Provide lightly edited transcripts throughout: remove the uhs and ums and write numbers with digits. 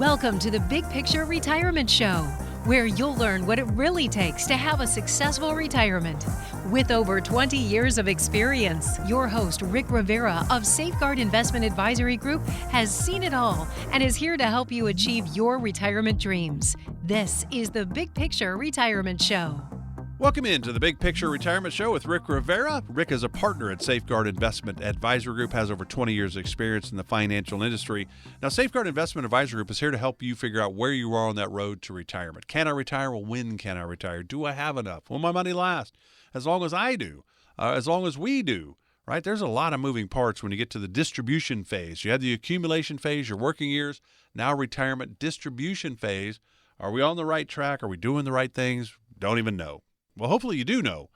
Welcome to the Big Picture Retirement Show, where you'll learn what it really takes to have a successful retirement. With over 20 years of experience, your host, Rick Rivera of Safeguard Investment Advisory Group, has seen it all and is here to help you achieve your retirement dreams. This is the Big Picture Retirement Show. Welcome into the Big Picture Retirement Show with Rick Rivera. Rick is a partner at Safeguard Investment Advisory Group, has over 20 years of experience in the financial industry. Now, Safeguard Investment Advisory Group is here to help you figure out where you are on that road to retirement. Can I retire? Well, when can I retire? Do I have enough? Will my money last? As long as I do, as long as we do, right? There's a lot of moving parts when you get to the distribution phase. You had the accumulation phase, your working years, now retirement distribution phase. Are we on the right track? Are we doing the right things? Don't even know. Well, hopefully you do know.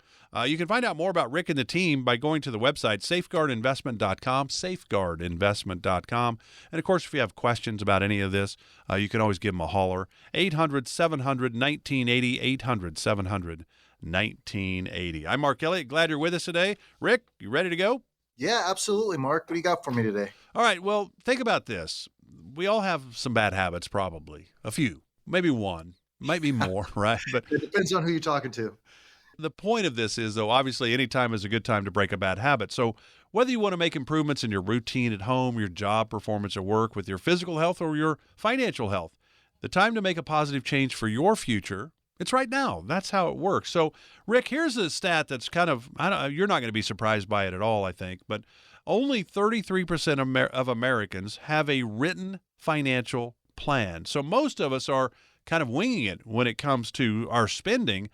You can find out more about Rick and the team by going to the website safeguardinvestment.com, safeguardinvestment.com. And, of course, if you have questions about any of this, you can always give them a holler. 800-700-1980, 800-700-1980. I'm Mark Elliott. Glad you're with us today. Rick, you ready to go? Yeah, absolutely, Mark. What do you got for me today? All right. Well, think about this. We all have some bad habits, probably. A few. Maybe one. Might be more, right? But it depends on who you're talking to. The point of this is, though, obviously any time is a good time to break a bad habit. So whether you want to make improvements in your routine at home, your job performance at work, with your physical health or your financial health, the time to make a positive change for your future, it's right now. That's how it works. So, Rick, here's a stat that's kind of, you're not going to be surprised by it at all, I think, but only 33% of Americans have a written financial plan. So most of us are kind of winging it when it comes to our spending.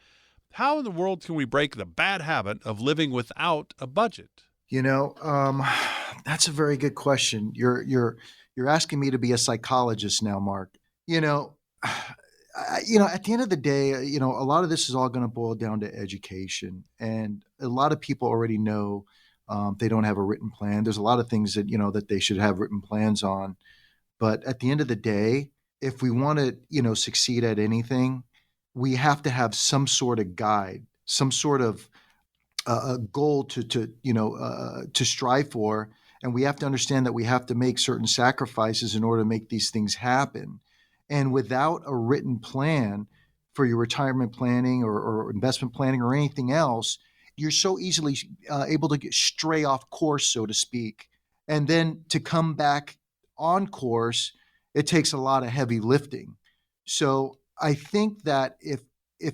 How in the world can we break the bad habit of living without a budget? You know, that's a very good question. You're asking me to be a psychologist now, Mark. At the end of the day, a lot of this is all going to boil down to education, and a lot of people already know they don't have a written plan. There's a lot of things that that they should have written plans on, but at the end of the day, if we want to, succeed at anything, we have to have some sort of guide, some sort of a goal to strive for, and we have to understand that we have to make certain sacrifices in order to make these things happen. And without a written plan for your retirement planning or investment planning or anything else, you're so easily able to stray off course, so to speak, and then to come back on course, it takes a lot of heavy lifting. So I think that if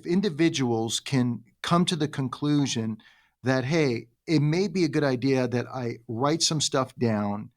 individuals can come to the conclusion that, hey, it may be a good idea that I write some stuff down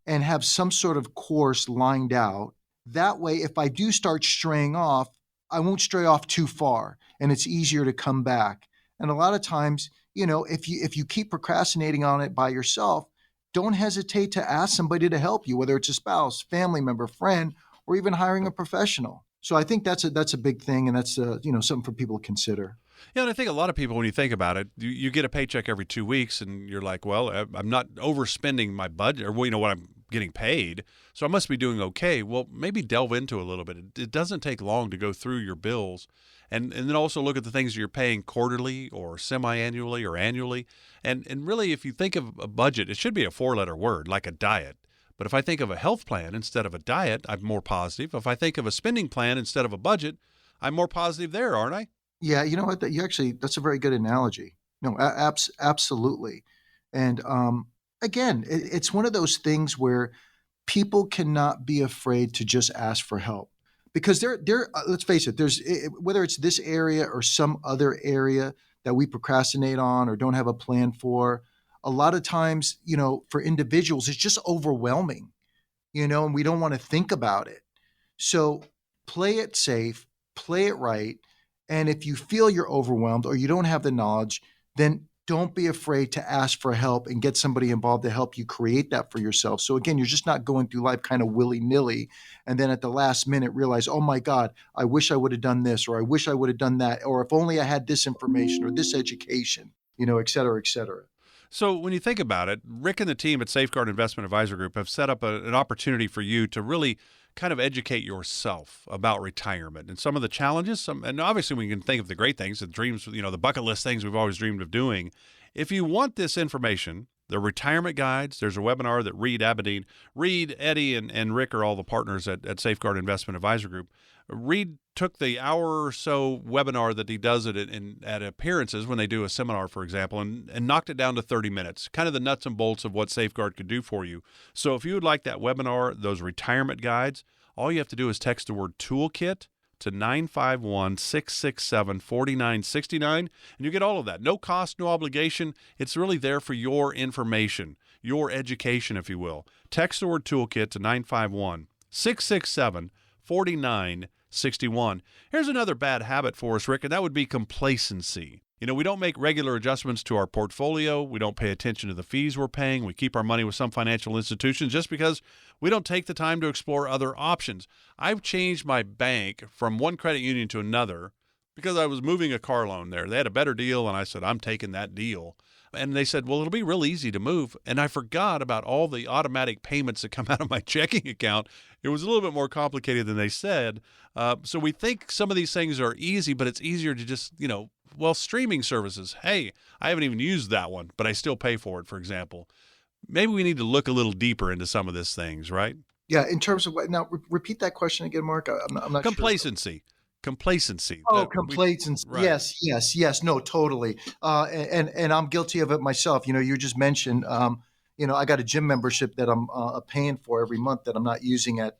and have some sort of course lined out, that way, if I do start straying off, I won't stray off too far and it's easier to come back. And a lot of times, if you keep procrastinating on it by yourself, don't hesitate to ask somebody to help you, whether it's a spouse, family member, friend, or even hiring a professional. So I think that's a big thing, and that's something for people to consider. Yeah, and I think a lot of people, when you think about it, you get a paycheck every 2 weeks, and you're like, well, I'm not overspending my budget or what I'm getting paid, so I must be doing okay. Well, maybe delve into a little bit. It doesn't take long to go through your bills. And then also look at the things you're paying quarterly or semi-annually or annually. And really, if you think of a budget, it should be a 4-letter word, like a diet. But if I think of a health plan instead of a diet, I'm more positive. If I think of a spending plan instead of a budget, I'm more positive there, aren't I? Yeah, you know what? That's a very good analogy. No, absolutely. And again, it's one of those things where people cannot be afraid to just ask for help. Because there, let's face it, there's whether it's this area or some other area that we procrastinate on or don't have a plan for, a lot of times, for individuals, it's just overwhelming, and we don't want to think about it. So play it safe, play it right. And if you feel you're overwhelmed or you don't have the knowledge, then don't be afraid to ask for help and get somebody involved to help you create that for yourself. So again, you're just not going through life kind of willy-nilly. And then at the last minute realize, oh my God, I wish I would have done this, or I wish I would have done that, or if only I had this information or this education, et cetera, et cetera. So when you think about it, Rick and the team at Safeguard Investment Advisory Group have set up an opportunity for you to really kind of educate yourself about retirement and some of the challenges. And obviously we can think of the great things, the dreams, the bucket list things we've always dreamed of doing. If you want this information, The retirement guides, there's a webinar that Reed, Eddie, and Rick are all the partners at Safeguard Investment Advisor Group. Reed took the hour or so webinar that he does at appearances when they do a seminar, for example, and knocked it down to 30 minutes, kind of the nuts and bolts of what Safeguard could do for you. So if you would like that webinar, those retirement guides, all you have to do is text the word toolkit to 951-667-4969, and you get all of that. No cost, no obligation. It's really there for your information, your education, if you will. Text the word toolkit to 951-667-4961. Here's another bad habit for us, Rick, and that would be complacency. We don't make regular adjustments to our portfolio. We don't pay attention to the fees we're paying. We keep our money with some financial institutions just because we don't take the time to explore other options. I've changed my bank from one credit union to another because I was moving a car loan there. They had a better deal, and I said, I'm taking that deal. And they said, well, it'll be real easy to move. And I forgot about all the automatic payments that come out of my checking account. It was a little bit more complicated than they said. So we think some of these things are easy, but it's easier to just, streaming services. Hey, I haven't even used that one, but I still pay for it, for example. Maybe we need to look a little deeper into some of these things, right? Yeah. In terms of what, now repeat that question again, Mark. I'm not Complacency. Complacency. Oh, complacency. Right. Yes. No, totally. And I'm guilty of it myself. You just mentioned, I got a gym membership that I'm paying for every month that I'm not using I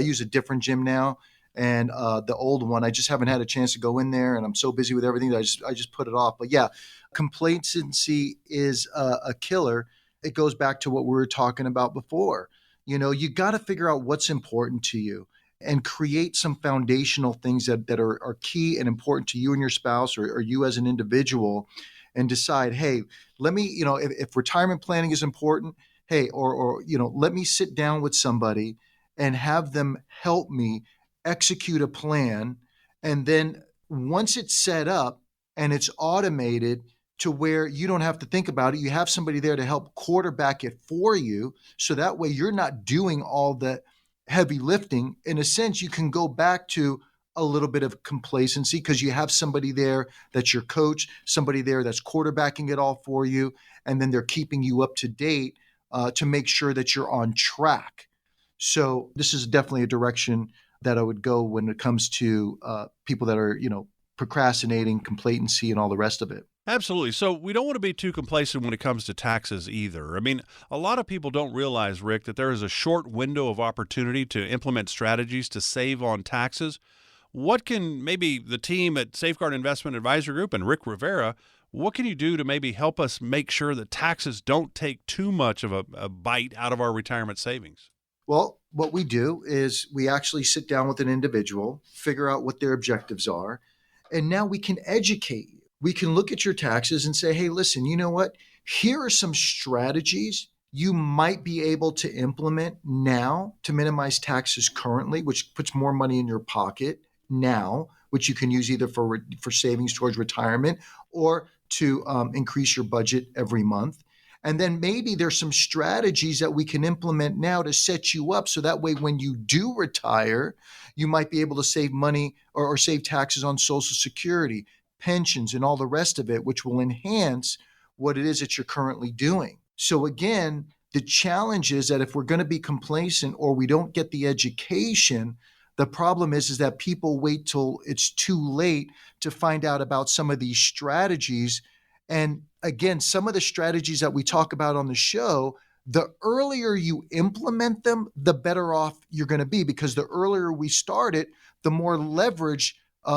use a different gym now. And the old one, I just haven't had a chance to go in there, and I'm so busy with everything that I just put it off. But yeah, complacency is a killer. It goes back to what we were talking about before. You got to figure out what's important to you and create some foundational things that are key and important to you and your spouse or you as an individual, and decide, hey, let me, if retirement planning is important, hey, or let me sit down with somebody and have them help me execute a plan. And then once it's set up and it's automated to where you don't have to think about it, you have somebody there to help quarterback it for you. So that way you're not doing all the heavy lifting. In a sense, you can go back to a little bit of complacency because you have somebody there that's your coach, somebody there that's quarterbacking it all for you. And then they're keeping you up to date to make sure that you're on track. So this is definitely a direction that I would go when it comes to people that are, procrastinating, complacency, and all the rest of it. Absolutely. So we don't want to be too complacent when it comes to taxes either. I mean, a lot of people don't realize, Rick, that there is a short window of opportunity to implement strategies to save on taxes. What can maybe the team at Safeguard Investment Advisor Group and Rick Rivera, what can you do to maybe help us make sure that taxes don't take too much of a bite out of our retirement savings? Well, what we do is we actually sit down with an individual, figure out what their objectives are, and now we can educate you. We can look at your taxes and say, hey, listen, you know what? Here are some strategies you might be able to implement now to minimize taxes currently, which puts more money in your pocket now, which you can use either for savings towards retirement or to increase your budget every month. And then maybe there's some strategies that we can implement now to set you up so that way when you do retire, you might be able to save money or save taxes on Social Security, pensions, and all the rest of it, which will enhance what it is that you're currently doing. So again, the challenge is that if we're going to be complacent or we don't get the education, the problem is that people wait till it's too late to find out about some of these strategies. And again, some of the strategies that we talk about on the show, the earlier you implement them, the better off you're going to be, because the earlier we start it, the more leverage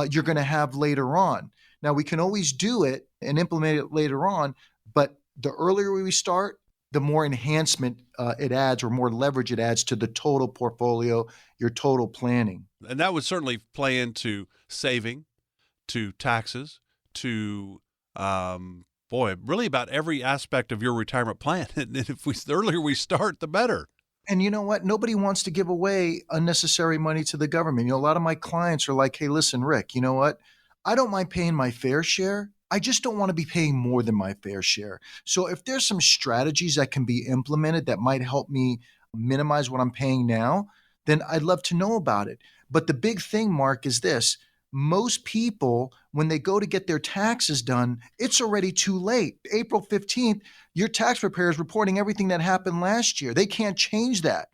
you're going to have later on. Now, we can always do it and implement it later on, but the earlier we start, the more enhancement it adds or more leverage it adds to the total portfolio, your total planning. And that would certainly play into saving, to taxes, to really about every aspect of your retirement plan. And if the earlier we start, the better. And you know what? Nobody wants to give away unnecessary money to the government. A lot of my clients are like, hey, listen, Rick, you know what? I don't mind paying my fair share. I just don't want to be paying more than my fair share. So if there's some strategies that can be implemented that might help me minimize what I'm paying now, then I'd love to know about it. But the big thing, Mark, is this. Most people, when they go to get their taxes done, it's already too late. April 15th, your tax preparer is reporting everything that happened last year. They can't change that.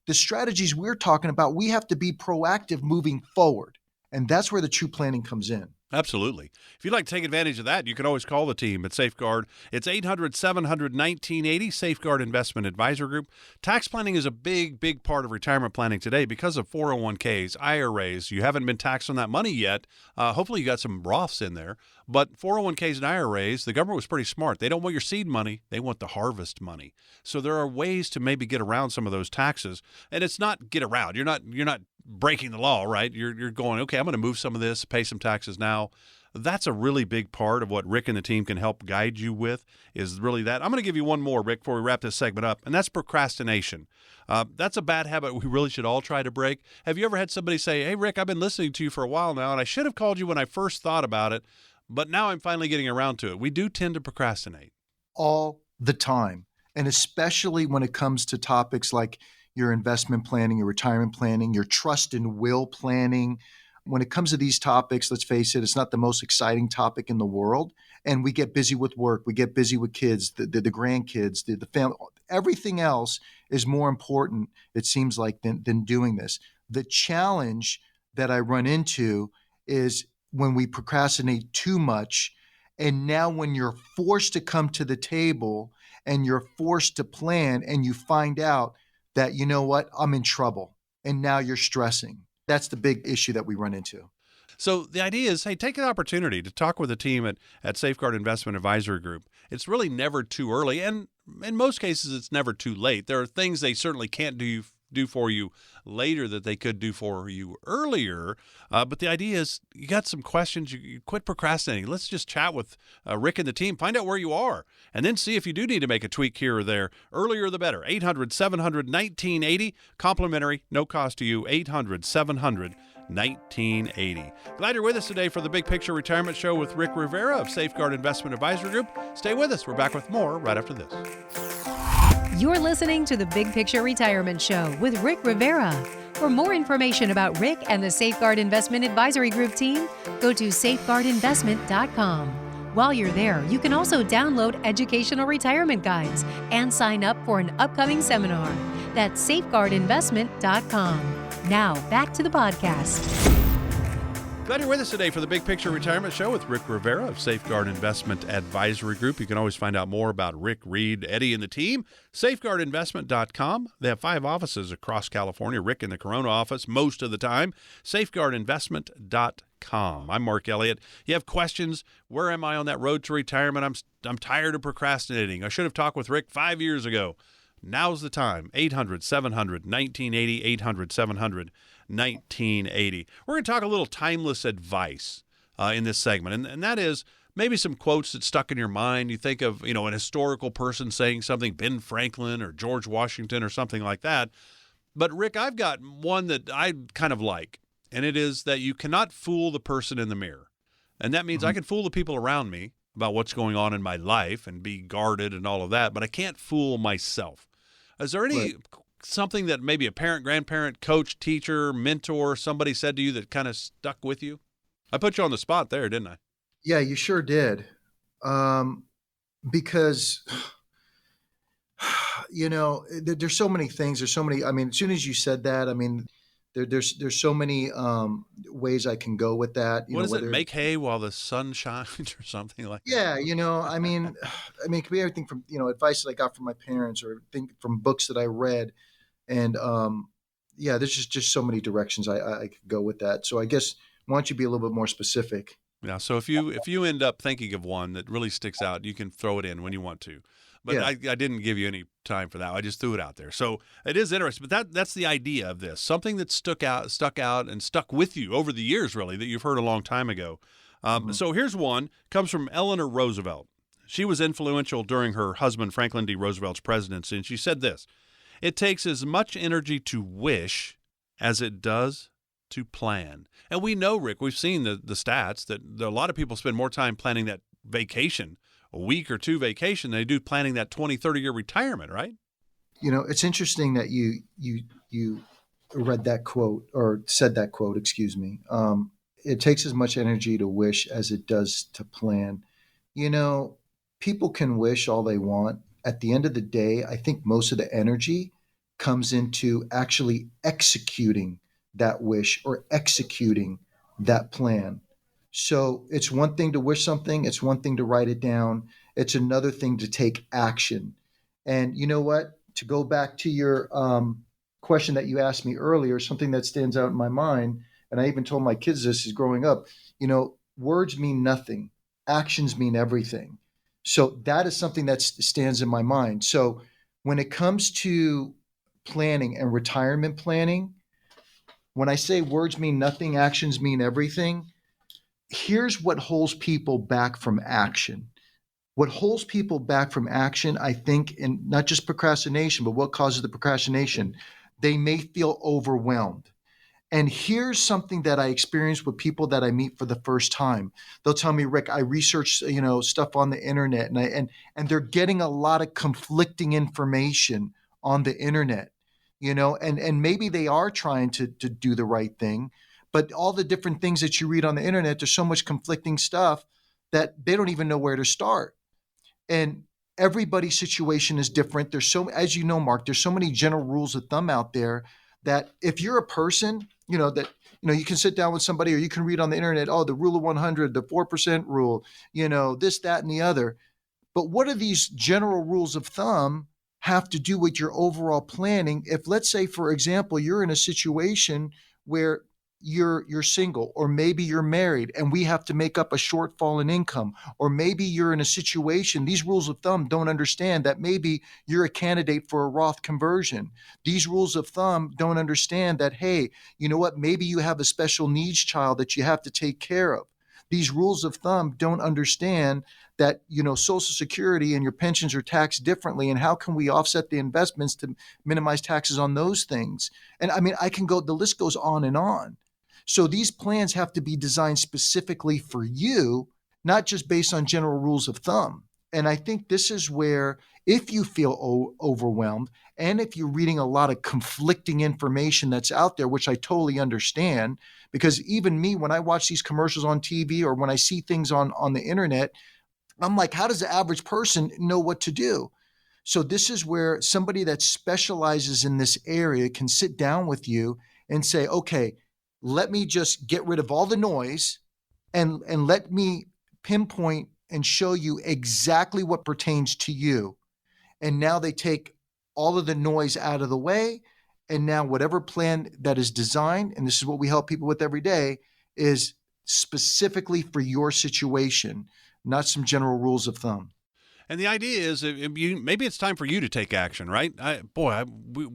The strategies we're talking about, we have to be proactive moving forward. And that's where the true planning comes in. Absolutely. If you'd like to take advantage of that, you can always call the team at Safeguard. It's 800-700-1980, Safeguard Investment Advisor Group. Tax planning is a big, big part of retirement planning today because of 401ks, IRAs. You haven't been taxed on that money yet. Hopefully you got some Roths in there. But 401ks and IRAs, the government was pretty smart. They don't want your seed money. They want the harvest money. So there are ways to maybe get around some of those taxes. And it's not get around. You're not breaking the law, right? You're going, okay, I'm going to move some of this, pay some taxes now. That's a really big part of what Rick and the team can help guide you with, is really that. I'm going to give you one more, Rick, before we wrap this segment up, and that's procrastination. That's a bad habit we really should all try to break. Have you ever had somebody say, hey, Rick, I've been listening to you for a while now, and I should have called you when I first thought about it, but now I'm finally getting around to it. We do tend to procrastinate. All the time, and especially when it comes to topics like your investment planning, your retirement planning, your trust and will planning. When it comes to these topics, let's face it, it's not the most exciting topic in the world. And we get busy with work. We get busy with kids, the grandkids, the family. Everything else is more important, it seems like, than doing this. The challenge that I run into is when we procrastinate too much. And now when you're forced to come to the table and you're forced to plan and you find out that, you know what, I'm in trouble. And now you're stressing. That's the big issue that we run into. So the idea is, hey, take an opportunity to talk with the team at Safeguard Investment Advisory Group. It's really never too early. And in most cases, it's never too late. There are things they certainly can't do for you later that they could do for you earlier. But the idea is, you got some questions, you quit procrastinating. Let's just chat with Rick and the team, find out where you are, and then see if you do need to make a tweak here or there. Earlier the better. 800-700-1980, complimentary, no cost to you. 800-700-1980. Glad you're with us today for the Big Picture Retirement Show with Rick Rivera of Safeguard Investment Advisory Group. Stay with us. We're back with more right after this. You're listening to the Big Picture Retirement Show with Rick Rivera. For more information about Rick and the Safeguard Investment Advisory Group team, go to safeguardinvestment.com. While you're there, you can also download educational retirement guides and sign up for an upcoming seminar. That's safeguardinvestment.com. Now, back to the podcast. Glad you're with us today for the Big Picture Retirement Show with Rick Rivera of Safeguard Investment Advisory Group. You can always find out more about Rick, Reed, Eddie, and the team. Safeguardinvestment.com. They have 5 offices across California. Rick in the Corona office most of the time. Safeguardinvestment.com. I'm Mark Elliott. You have questions? Where am I on that road to retirement? I'm tired of procrastinating. I should have talked with Rick 5 years ago. Now's the time. 800-700-1980, 800-700-1980. We're going to talk a little timeless advice in this segment, and that is maybe some quotes that stuck in your mind. You think of, an historical person saying something, Ben Franklin or George Washington or something like that. But, Rick, I've got one that I kind of like, and it is that you cannot fool the person in the mirror. And that means I can fool the people around me about what's going on in my life and be guarded and all of that, but I can't fool myself. Is there any something that maybe a parent, grandparent, coach, teacher, mentor, somebody said to you that kind of stuck with you? I put you on the spot there, didn't I? Yeah, you sure did. Because, there's so many things. There's so many. I mean, as soon as you said that, there's so many ways I can go with that. What is it? Make hay while the sun shines, or something like that. Yeah, it could be everything from advice that I got from my parents, or from books that I read, and there's just so many directions I could go with that. So I guess, why don't you be a little bit more specific? Yeah. So if you end up thinking of one that really sticks out, you can throw it in when you want to. But yeah. I didn't give you any time for that. I just threw it out there. So it is interesting. But that's the idea of this. Something that stuck out and stuck with you over the years, really, that you've heard a long time ago. So here's one. Comes from Eleanor Roosevelt. She was influential during her husband Franklin D. Roosevelt's presidency. And she said this: "It takes as much energy to wish as it does to plan." And we know, Rick, we've seen the stats that a lot of people spend more time planning that vacation, a week or two vacation, they do planning that 20, 30-year retirement, right? It's interesting that you read that quote, or said that quote, excuse me. it takes as much energy to wish as it does to plan. You know, people can wish all they want. At the end of the day, I think most of the energy comes into actually executing that wish or executing that plan. So it's one thing to wish something, it's one thing to write it down, it's another thing to take action. And you know what? To go back to your question that you asked me earlier, something that stands out in my mind, and I even told my kids this is growing up, words mean nothing, actions mean everything. So that is something that stands in my mind. So when it comes to planning and retirement planning, when I say words mean nothing, actions mean everything, here's what holds people back from action. What holds people back from action, I think, and not just procrastination, but what causes the procrastination, they may feel overwhelmed. And here's something that I experience with people that I meet for the first time. They'll tell me, Rick, I researched, stuff on the internet, and they're getting a lot of conflicting information on the internet, and maybe they are trying to do the right thing, but all the different things that you read on the internet, there's so much conflicting stuff that they don't even know where to start. And everybody's situation is different. There's so, as you know, Mark, there's so many general rules of thumb out there that if you're a person, you can sit down with somebody or you can read on the internet, oh, the rule of 100, the 4% rule, this, that, and the other. But what do these general rules of thumb have to do with your overall planning? If, let's say, for example, you're in a situation where you're single, or maybe you're married and we have to make up a shortfall in income, or maybe you're in a situation, these rules of thumb don't understand that maybe you're a candidate for a Roth conversion. These rules of thumb don't understand that, hey, you know what, maybe you have a special needs child that you have to take care of. These rules of thumb don't understand that, Social Security and your pensions are taxed differently, and how can we offset the investments to minimize taxes on those things? And I mean, the list goes on and on. So these plans have to be designed specifically for you, not just based on general rules of thumb. And I think this is where, if you feel overwhelmed, and if you're reading a lot of conflicting information that's out there, which I totally understand, because even me, when I watch these commercials on TV or when I see things on the internet, I'm like, how does the average person know what to do? So this is where somebody that specializes in this area can sit down with you and say, okay, let me just get rid of all the noise and let me pinpoint and show you exactly what pertains to you. And now they take all of the noise out of the way. And now whatever plan that is designed, and this is what we help people with every day, is specifically for your situation, not some general rules of thumb. And the idea is, maybe it's time for you to take action, right? We're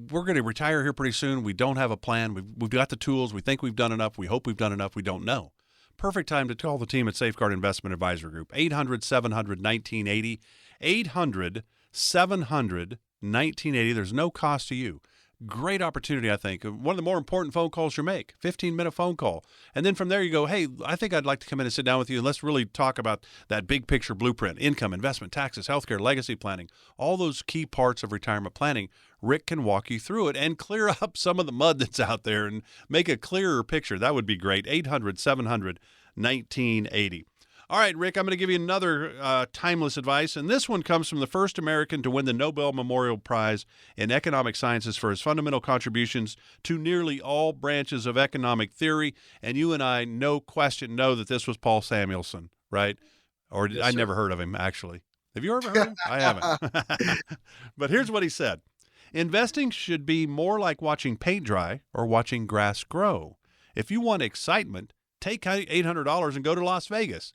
going to retire here pretty soon. We don't have a plan. We've got the tools. We think we've done enough. We hope we've done enough. We don't know. Perfect time to call the team at Safeguard Investment Advisor Group, 800-700-1980, 800-700-1980. There's no cost to you. Great opportunity, I think. One of the more important phone calls you make, 15-minute phone call. And then from there you go, hey, I think I'd like to come in and sit down with you and let's really talk about that big picture blueprint, income, investment, taxes, healthcare, legacy planning, all those key parts of retirement planning. Rick can walk you through it and clear up some of the mud that's out there and make a clearer picture. That would be great. 800-700-1980. All right, Rick, I'm going to give you another timeless advice, and this one comes from the first American to win the Nobel Memorial Prize in Economic Sciences for his fundamental contributions to nearly all branches of economic theory. And you and I, no question, know that this was Paul Samuelson, right? Or yes, I never heard of him, actually. Have you ever heard of him? I haven't. But here's what he said. Investing should be more like watching paint dry or watching grass grow. If you want excitement, take $800 and go to Las Vegas.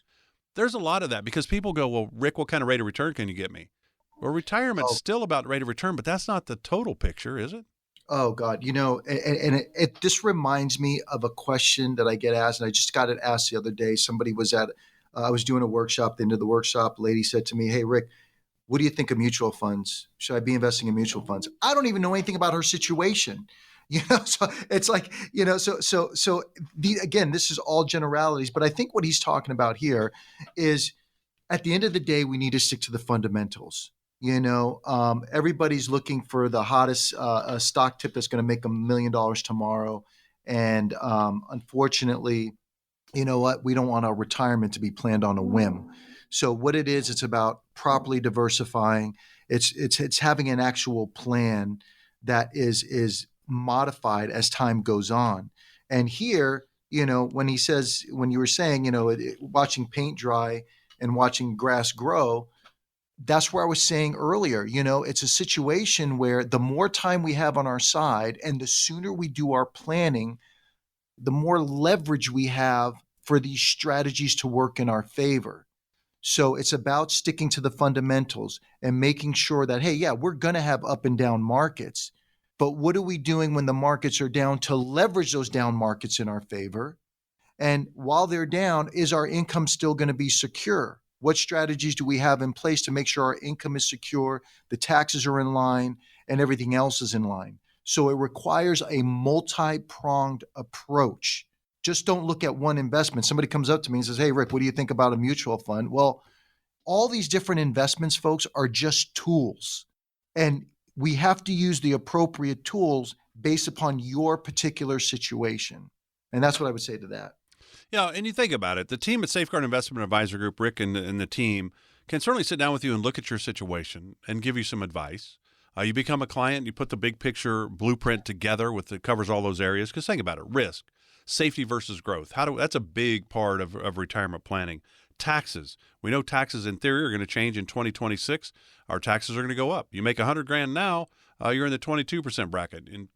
There's a lot of that because people go, well, Rick, what kind of rate of return can you get me? Well, retirement's still about rate of return, but that's not the total picture, is it? Oh, God. This reminds me of a question that I get asked, and I just got it asked the other day. Somebody was I was doing a workshop. At the end of the workshop, a lady said to me, hey, Rick, what do you think of mutual funds? Should I be investing in mutual funds? I don't even know anything about her situation. So it's like, again, this is all generalities, but I think what he's talking about here is at the end of the day, we need to stick to the fundamentals. Everybody's looking for the hottest stock tip that's going to make $1 million tomorrow. And unfortunately, you know what, we don't want our retirement to be planned on a whim. So what it is, it's about properly diversifying. It's having an actual plan that is modified as time goes on. And here, when you were saying, watching paint dry and watching grass grow, that's where I was saying earlier, it's a situation where the more time we have on our side and the sooner we do our planning, the more leverage we have for these strategies to work in our favor. So it's about sticking to the fundamentals and making sure that, hey, yeah, we're going to have up and down markets, but what are we doing when the markets are down to leverage those down markets in our favor? And while they're down, is our income still going to be secure? What strategies do we have in place to make sure our income is secure, the taxes are in line, and everything else is in line? So it requires a multi-pronged approach. Just don't look at one investment. Somebody comes up to me and says, hey, Rick, what do you think about a mutual fund? Well, all these different investments, folks, are just tools. And we have to use the appropriate tools based upon your particular situation. And that's what I would say to that. Yeah, and you think about it, the team at Safeguard Investment Advisor Group, Rick and the team, can certainly sit down with you and look at your situation and give you some advice. You become a client, you put the big picture blueprint together that covers all those areas. Because think about it, risk, safety versus growth. That's a big part of retirement planning. Taxes. We know taxes in theory are going to change in 2026. Our taxes are going to go up. You make $100,000 now, you're in the 22% bracket. In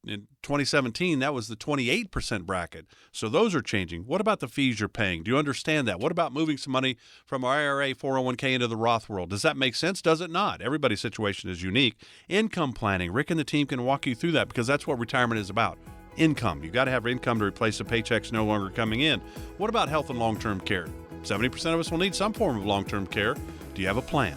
2017, that was the 28% bracket. So those are changing. What about the fees you're paying? Do you understand that? What about moving some money from our IRA, 401k into the Roth world? Does that make sense? Does it not? Everybody's situation is unique. Income planning. Rick and the team can walk you through that because that's what retirement is about. Income. You've got to have income to replace the paychecks no longer coming in. What about health and long-term care? 70% of us will need some form of long-term care. Do you have a plan?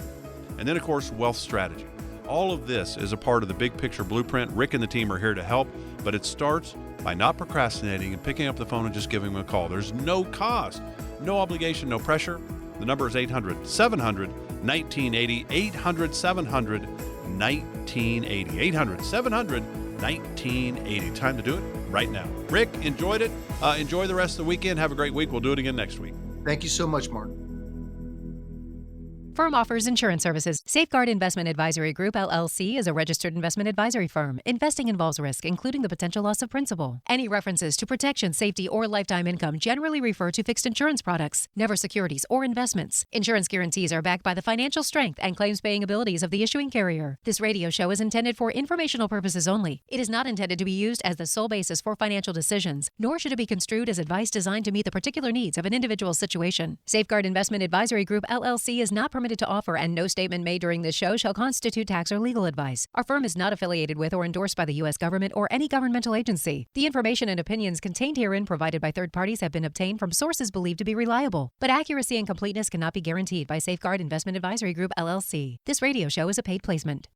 And then, of course, wealth strategy. All of this is a part of the big picture blueprint. Rick and the team are here to help, but it starts by not procrastinating and picking up the phone and just giving them a call. There's no cost, no obligation, no pressure. The number is 800-700-1980, 800-700-1980, 800-700-1980. Time to do it right now. Rick, enjoyed it. Enjoy the rest of the weekend. Have a great week. We'll do it again next week. Thank you so much, Mark. Firm offers insurance services. Safeguard Investment Advisory Group, LLC is a registered investment advisory firm. Investing involves risk, including the potential loss of principal. Any references to protection, safety, or lifetime income generally refer to fixed insurance products, never securities or investments. Insurance guarantees are backed by the financial strength and claims-paying abilities of the issuing carrier. This radio show is intended for informational purposes only. It is not intended to be used as the sole basis for financial decisions, nor should it be construed as advice designed to meet the particular needs of an individual situation. Safeguard Investment Advisory Group, LLC is not permitted to offer, and no statement made during this show shall constitute tax or legal advice. Our firm is not affiliated with or endorsed by the U.S. government or any governmental agency. The information and opinions contained herein provided by third parties have been obtained from sources believed to be reliable, but accuracy and completeness cannot be guaranteed by Safeguard Investment Advisory Group, LLC. This radio show is a paid placement.